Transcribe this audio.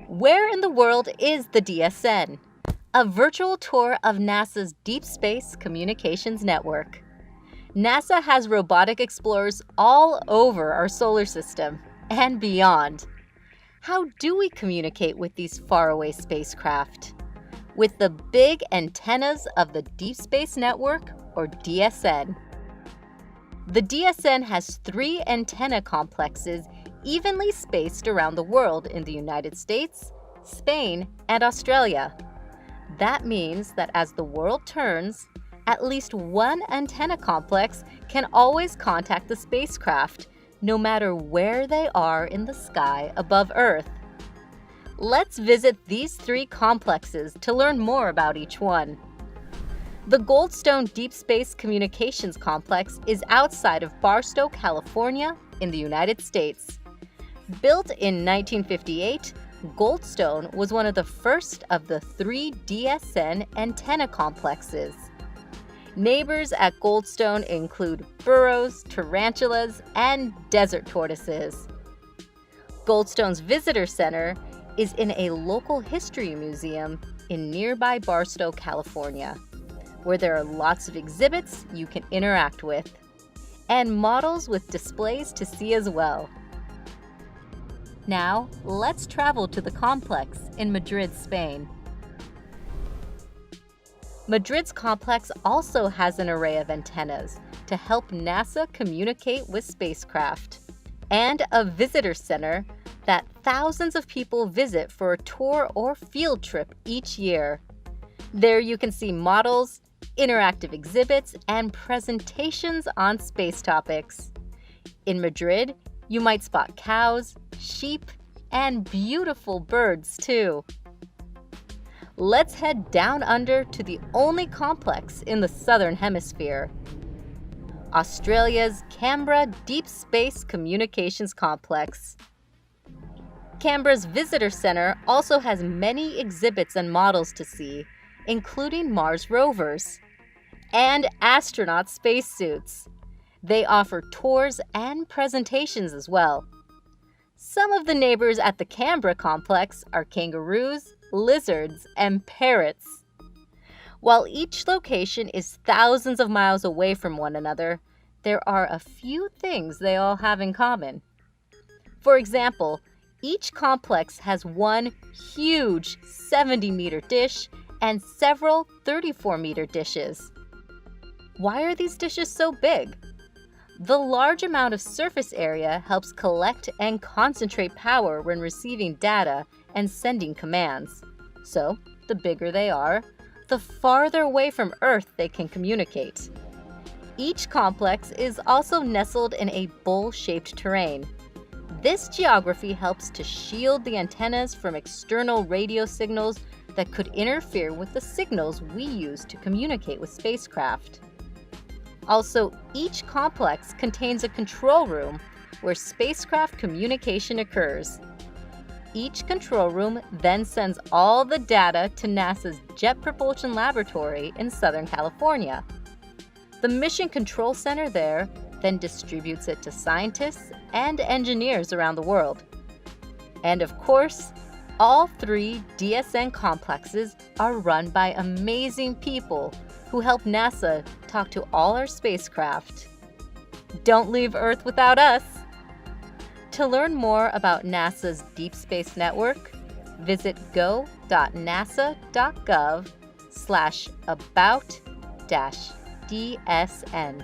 Where in the world is the DSN? A virtual tour of NASA's Deep Space Communications Network. NASA has robotic explorers all over our solar system and beyond. How do we communicate with these faraway spacecraft? With the big antennas of the Deep Space Network, or DSN. The DSN has 3 antenna complexes evenly spaced around the world in the United States, Spain, and Australia. That means that as the world turns, at least one antenna complex can always contact the spacecraft, no matter where they are in the sky above Earth. Let's visit these 3 complexes to learn more about each one. The Goldstone Deep Space Communications Complex is outside of Barstow, California, in the United States. Built in 1958, Goldstone was one of the first of the 3 DSN antenna complexes. Neighbors at Goldstone include burros, tarantulas, and desert tortoises. Goldstone's visitor center is in a local history museum in nearby Barstow, California, where there are lots of exhibits you can interact with, and models with displays to see as well. Now, let's travel to the complex in Madrid, Spain. Madrid's complex also has an array of antennas to help NASA communicate with spacecraft, and a visitor center that thousands of people visit for a tour or field trip each year. There you can see models, interactive exhibits, and presentations on space topics. In Madrid, you might spot cows, sheep, and beautiful birds too. Let's head down under to the only complex in the Southern Hemisphere, Australia's Canberra Deep Space Communications Complex. Canberra's visitor center also has many exhibits and models to see, including Mars rovers and astronaut spacesuits. They offer tours and presentations as well. Some of the neighbors at the Canberra complex are kangaroos, lizards, and parrots. While each location is thousands of miles away from one another, there are a few things they all have in common. For example, each complex has one huge 70-meter dish and several 34-meter dishes. Why are these dishes so big? The large amount of surface area helps collect and concentrate power when receiving data and sending commands. So, the bigger they are, the farther away from Earth they can communicate. Each complex is also nestled in a bowl-shaped terrain. This geography helps to shield the antennas from external radio signals that could interfere with the signals we use to communicate with spacecraft. Also, each complex contains a control room where spacecraft communication occurs. Each control room then sends all the data to NASA's Jet Propulsion Laboratory in Southern California. The Mission Control Center there then distributes it to scientists and engineers around the world. And of course, all 3 DSN complexes are run by amazing people who help NASA talk to all our spacecraft. Don't leave Earth without us! To learn more about NASA's Deep Space Network, visit go.nasa.gov/about-DSN.